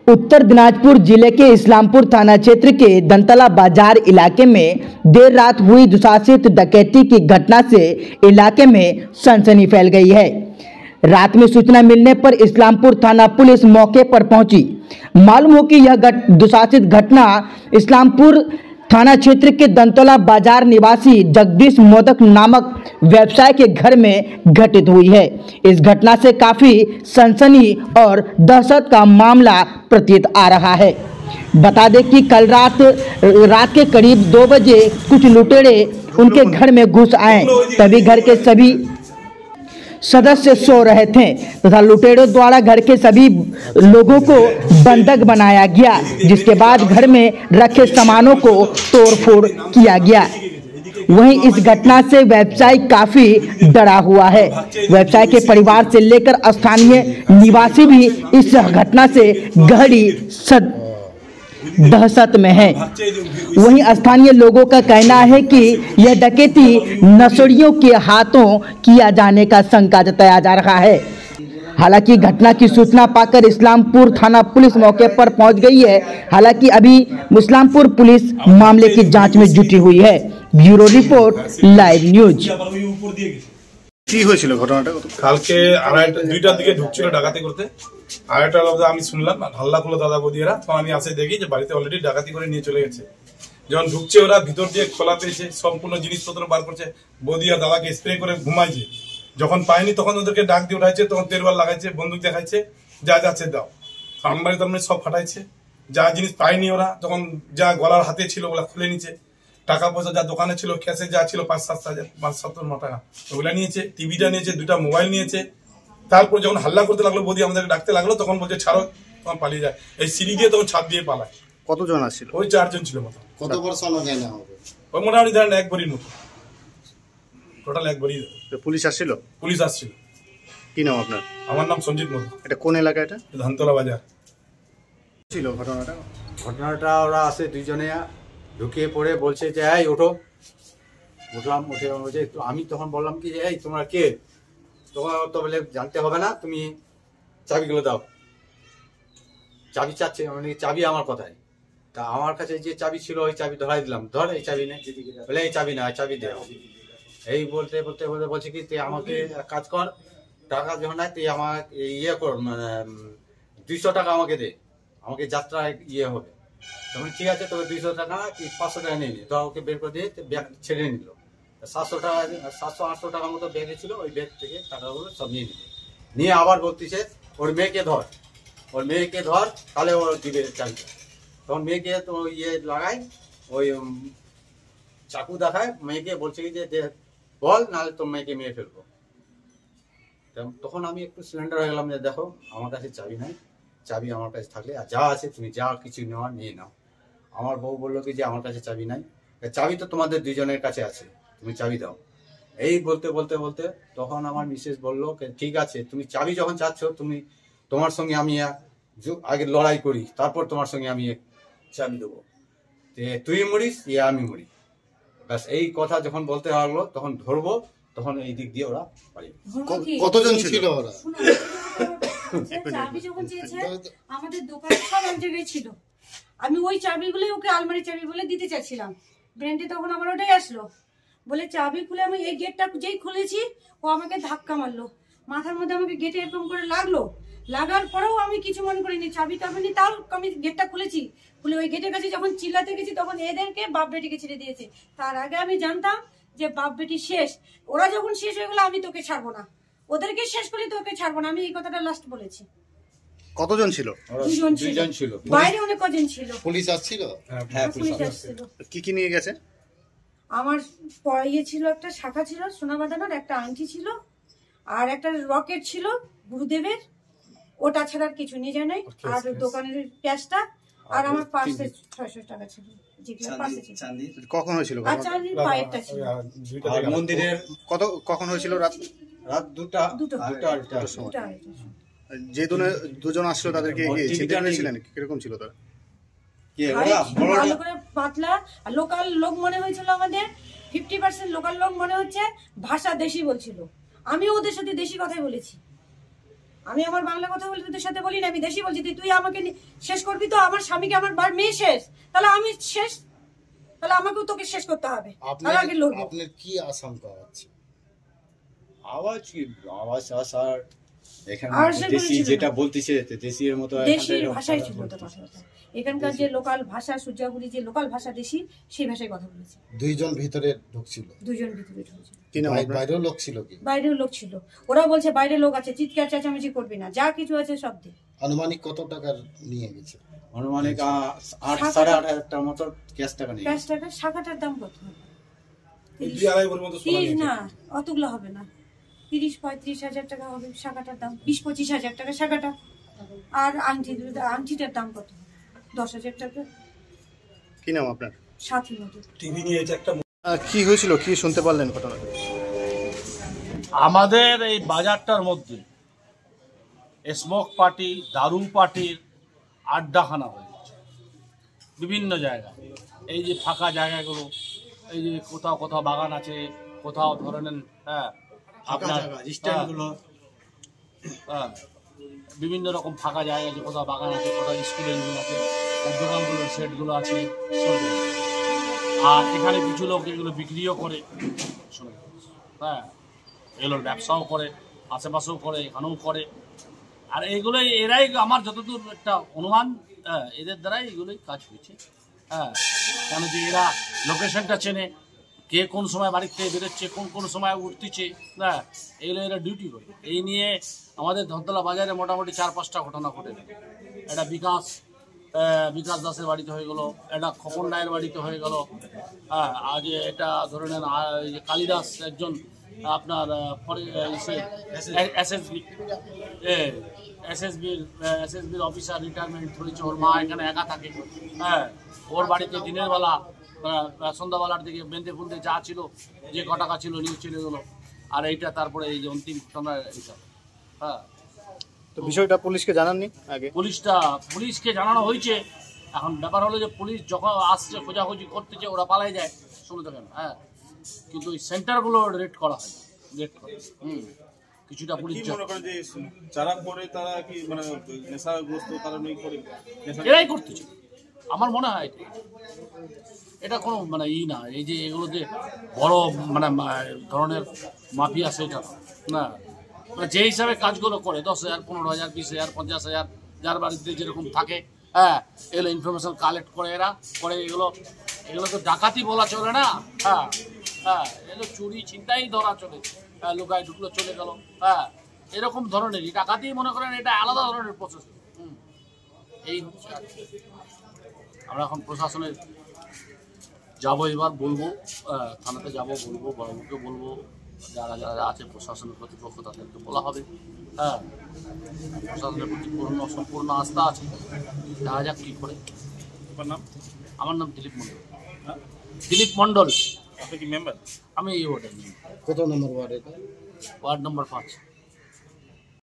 उत्तर दिनाजपुर जिले के इस्लामपुर थाना क्षेत्र के दंतला बाजार इलाके में देर रात हुई दुशासित डकैती की घटना से इलाके में सनसनी फैल गई है। रात में सूचना मिलने पर इस्लामपुर थाना पुलिस मौके पर पहुंची। मालूम हो कि यह दुशासित घटना इस्लामपुर थाना क्षेत्र के दंतला बाजार निवासी जगदीश मोदक नामक व्यवसाय के घर में घटित हुई है। इस घटना से काफी सनसनी और दहशत का मामला प्रतीत आ रहा है। बता दें कि कल रात के करीब 2 बजे कुछ लुटेरे उनके घर में घुस आए, तभी घर के सभी सदस्य सो रहे थे तथा लुटेरों द्वारा घर के सभी लोगों को बंधक बनाया गया, जिसके बाद घर में रखे सामानों को तोड़फोड़ किया गया। वहीं इस घटना से व्यवसायी काफी डरा हुआ है। व्यवसाय के परिवार से लेकर स्थानीय निवासी भी इस घटना से गहरी दहशत में है। वहीं स्थानीय लोगों का कहना है कि यह डकैती नशेड़ियों के हाथों किया जाने का शंका जताया जा रहा है। हालांकि घटना की सूचना पाकर इस्लामपुर थाना पुलिस मौके पर पहुंच गई है। हालांकि अभी इस्लामपुर पुलिस मामले की जांच में जुटी हुई है। Bureau report, live news. কি হয়েছিল ঘটনাটা? কালকে 2টার দিকে ঢুকছিল ডাকাতি করতে। 2টার মধ্যে আমি শুনলাম হাল্লা করলো দাদা বৌদিরা, তখন আমি আসে দেখি যে বাড়িতে অলরেডি ডাকাতি করে নিয়ে চলে গেছে। যখন ঢুকছে ওরা ভিতর দিয়ে খোলা পেয়েছে, সম্পূর্ণ জিনিসপত্র বার করছে, বৌদি আর দাদাকে স্প্রে করে ঘুমাইছে। যখন পায়নি তখন ওদেরকে ডাক দিয়ে উঠাইছে, তখন তেরবার লাগাইছে, বন্দুক দেখাইছে, যা যাচ্ছে দাও। আলমারি টালমারি সব ফাটাইছে, যা জিনিস পায়নি ওরা, তখন যা গলার হাতে ছিল ওগুলা খুলে নিচ্ছে। টাকা পয়সা যা দোকানে ছিল, ক্যাশে যা ছিল 5-7 হাজার 5-7 টাকা ওগুলা নিয়েছে, টিভিটা নিয়েছে, 2টা মোবাইল নিয়েছে। তারপর যখন হাল্লা করতে লাগলো, বৌদি আমাদেরকে ডাকতে লাগলো, তখন বলছে ছাড়ো, তখন পালিয়ে যায়। এই সিঁড়ি দিয়ে তখন ছাদ দিয়ে পালায়। কতজন আসছিল? ওই 4 জন ছিল মতো। কত বড় সোনা গয়না হবে? ওই মোটামুটি ধরেন 1 ভরির মতো, টোটাল 1 ভরি। পুলিশ আসছিল? পুলিশ আসছিল। কি নাম আপনার? আমার নাম সঞ্জিত মোদক। এটা কোন এলাকা? এটা ধানতলা বাজার ছিল ঘটনাটা। ওরা আসে দুইজনে ঢুকিয়ে পড়ে বলছে যে এই ওঠো। উঠলাম, উঠে বলছে, আমি তখন বললাম কি যে এই তোমরা কে? তখন তো বলে জানতে হবে না, তুমি চাবিগুলো দাও। চাবি চাচ্ছে, মানে চাবি আমার কথায়। তা আমার কাছে যে চাবি ছিল ওই চাবি ধরাই দিলাম, ধর এই চাবি নেই। বলে এই চাবি না, চাবি দে। এই বলতে বলতে বলতে বলছে কি তুই আমাকে কাজ কর, টাকা যখন নাই তুই আমার ইয়ে কর, মানে 200 টাকা আমাকে দে, আমাকে যাত্রা ইয়ে হবে। তখন ঠিক আছে, তোকে 200 টাকা কি 500 টাকা নিয়ে নি। তো ওকে বের করে দিয়ে ব্যাগ ছেড়ে নিল। 700 টাকা 700-800 টাকার মতো ব্যাগে ছিল, ওই ব্যাগ থেকে টাকাগুলো সব নিয়ে নিল। নিয়ে আবার বলতেছে ওর মেয়েকে ধর, ওর মেয়েকে ধর, তাহলে ওর দিবে চাবিটা। তখন মেয়েকে তো ইয়ে লাগায়, ওই চাকু দেখায় মেয়েকে, বলছে কি যে বল, নাহলে তোর মেয়েকে মেরে ফেলবো। তখন আমি একটু সিলিন্ডার হয়ে গেলাম যে দেখো আমার কাছে চাবি নাই, চাবি আমার কাছে থাকলে আর যা আছে তুমি যা কিছু নেওয়ার নিয়ে নাও। আমার বউ বললো কি যে আমার কাছে চাবি নাই, চাবি তো তোমাদের 2জনের কাছে আছে, তুমি চাবি দাও। এই বলতে বলতে বলতে তখন আমার মিসেস বললো ঠিক আছে, তুমি চাবি যখন চাচ্ছ, তুমি তোমার সঙ্গে আমি আগে লড়াই করি, তারপর তোমার সঙ্গে আমি চাবি দেবো, তুই মরিস ইয়ে আমি মরি। ব্যাস এই কথা যখন বলতে লাগলো, তখন ধরবো, তখন এই দিক দিয়ে ওরা পালিয়ে। কতজন ছিল ওরা? চাবি যখন চেয়েছে আমাদের দোকানে সব এক জায়গায় ছিল, আমি ওই চাবিগুলোই ওকে আলমারি চাবি বলে দিতে চাচ্ছিলাম। ব্রেন্ডে তখন আমার ওটাই আসলো, বলে চাবি খুলে আমি এই গেটটা যেই খুলেছি ও আমাকে ধাক্কা মারলো, মাথার মধ্যে আমাকে গেটে এরকম করে লাগলো। লাগার পরেও আমি কিছু মনে করিনি, চাবি টাবিনি, তাও আমি গেটটা খুলেছি। খুলে ওই গেটের কাছে যখন চিল্লাতে গেছি, তখন এদেরকে বাপ বেটিকে ছেড়ে দিয়েছে। তার আগে আমি জানতাম যে বাপ বেটি শেষ, ওরা যখন শেষ হয়ে গেলো আমি তোকে ছাড়বো না, ওদেরকে শেষ করে তোকে ছাড়বো না, আমি এই কথাটা লাস্ট বলেছি। কতজন ছিল? 2জন ছিল, বাইরে অনেক কজন ছিল। পুলিশ আসছিল? হ্যাঁ পুলিশ আসছিল। কি কি নিয়ে গেছে? আমার ইয়ে ছিল, একটা শাখা ছিল সোনা বাঁধানোর, একটা আংটি ছিল, আর একটা রকেট ছিল গুরুদেবের, ওটা ছাড়া আর কিছু নিয়ে যায় নাই। আর দোকানের ক্যাশটা, আর আমার পার্সে 600 টাকা ছিল, যেগুলো পার্সে ছিল। কখন হয়েছিল? আর চাঁদির পায়েরটা ছিল। মন্দিরের কখন হয়েছিল? রাত 2টা সময়। যে 2জন আসলো তাদেরকে চিনতে পেরেছিলেন? কিরকম ছিল তারা? ভালো করে পাতলা লোকাল লোক মনে হয়েছিল আমাদের, 50% লোকাল লোক মনে হচ্ছে, ভাষা দেশি বলছিল। আমিও ওদের সাথে দেশি কথাই বলেছি। আমি আমার বাংলা কথা বলে তোদের সাথে বলি না, আমি দেশি বলছি। তুই আমাকে শেষ করবি তো, আমার স্বামীকে, আমার মেয়ে শেষ, তাহলে আমি শেষ, তাহলে আমাকেও তোকে শেষ করতে হবে। আপনার কি আশঙ্কা আছে? আওয়াজ আসার এখানে দেশি যেটা বলতেছে দেশির মতো দেশি ভাষাই ছিল তো কথাবার্তা। এখানকার যে লোকাল ভাষা, সূর্যাগুড়ি যে লোকাল ভাষা দেশি, সেই ভাষায় কথা বলেছে। দুইজন ভিতরে ঢুকছিল? দুজন ভিতরে ঢুকছিল। বাইরেও লোক ছিল কি? বাইরেও লোক ছিল। ওরা বলছে বাইরে লোক আছে, চিৎকার চেঁচামেচি করবি না, যা কিছু আছে সব দে। আনুমানিক কত টাকার নিয়ে গেছে? আনুমানিক 8,500 মতো ক্যাশ টাকা নিয়ে। ক্যাশ টাকা। শাখাটার দাম কত? 30 না, অতগুলো হবে না, 30-35 হাজার টাকা হবে শাখাটার দাম। 20-25 হাজার টাকা শাখাটা। আর আংটিটার দাম কত? 10,000 টাকা। কি নাম আপনার? সাথী মতো। টিভি নিয়েছে একটা। কি হয়েছিল, কি শুনতে পারলেন ঘটনাটা? আমাদের এই বাজারটার মধ্যে স্মোক পার্টি, দারু পার্টির আড্ডাখানা হয়েছে বিভিন্ন জায়গায়। এই যে ফাঁকা জায়গাগুলো, এই যে কোথাও কোথাও বাগান আছে, কোথাও ধরে নেন আপনার বিভিন্ন রকম ফাঁকা জায়গা আছে, কোথাও বাগান আছে, কোথাও স্কুলের আছে, দোকানগুলোর সেটগুলো আছে। আর এখানে কিছু লোক এগুলো বিক্রিও করে, এগুলোর ব্যবসাও করে, আশেপাশেও করে, এখানেও করে। আর এইগুলোই এরাই আমার যতদূর একটা অনুমান, এদের দ্বারাই এগুলোই কাজ হয়েছে। কেন যে এরা লোকেশনটা চেনে, কে কোন সময় বাড়ির থেকে বেরোচ্ছে, কোন সময় উঠতেছে, এগুলো এরা ডিউটি করে। এই নিয়ে আমাদের ধনতলা বাজারে মোটামুটি 4-5টা ঘটনা ঘটে। এটা বিকাশ দাসের বাড়িতে হয়ে গেল, এটা খোকন রায়ের বাড়িতে হয়ে গেল। আজ এটা ধরে নেন কালিদাস একজন আপনার এসএসবির অফিসার রিটায়ারমেন্ট হয়েছে, ওর মা এখানে একা থাকে। ওর বাড়িতে দিনের বেলা সন্ধ্যাবেলার দিকে বেঁধে ফুলতে যা ছিল, যে ক টাকা ছিল নিয়ে চলে গেলো। আর এইটা তারপরে এই যে অন্তিম ঘটনা এইটা। তো বিষয়টা পুলিশকে জানাননি আগে? পুলিশকে জানানো হয়েছে। এখন ব্যাপার হলো যে পুলিশ যখন আসছে খোঁজাখুঁজি করতেছে, ওরা পালাই যায়, শুনে থাকেন। কিন্তু ওই সেন্টারগুলো রেড করা হয়, কিছুটা পুলিশ যারা করে তারা কি মানে নেশাগ্রস্ত কারণেই করে, এরাই করতেছে আমার মনে হয়। এটা কোনো মানে না, এই যে এগুলো যে বড় মানে ধরনের মাফিয়া, সেটা না। মানে যে হিসাবে কাজগুলো করে 10,000, 15,000, 20,000, 50,000, যার বাড়িতে যেরকম থাকে, এগুলো ইনফরমেশন কালেক্ট করে এরা করে। এগুলো তো ডাকাতি বলা চলে না। এগুলো চুরি ছিনতাই ধরা চলে, লোকায় ঢুকলো চলে গেল। এরকম ধরনেরই ডাকাতি মনে করেন, এটা আলাদা ধরনের প্রসেস। এই হচ্ছে আমরা এখন প্রশাসনের যাবো, এবার বলবো থানাতে যাবো, বলবো বড়বাবুকে বলবো, যারা যারা আছে প্রশাসনের কর্তৃপক্ষ তাদেরকে বলা হবে। প্রশাসনের প্রতি সম্পূর্ণ আস্থা আছে, দেখা যাক কী করে। আমার নাম দিলীপ মণ্ডল। দিলীপ মণ্ডল। আপনি কি মেম্বার? আমি এই ওয়ার্ডের মেম্বার। কত নম্বর ওয়ার্ড? Ward number 5।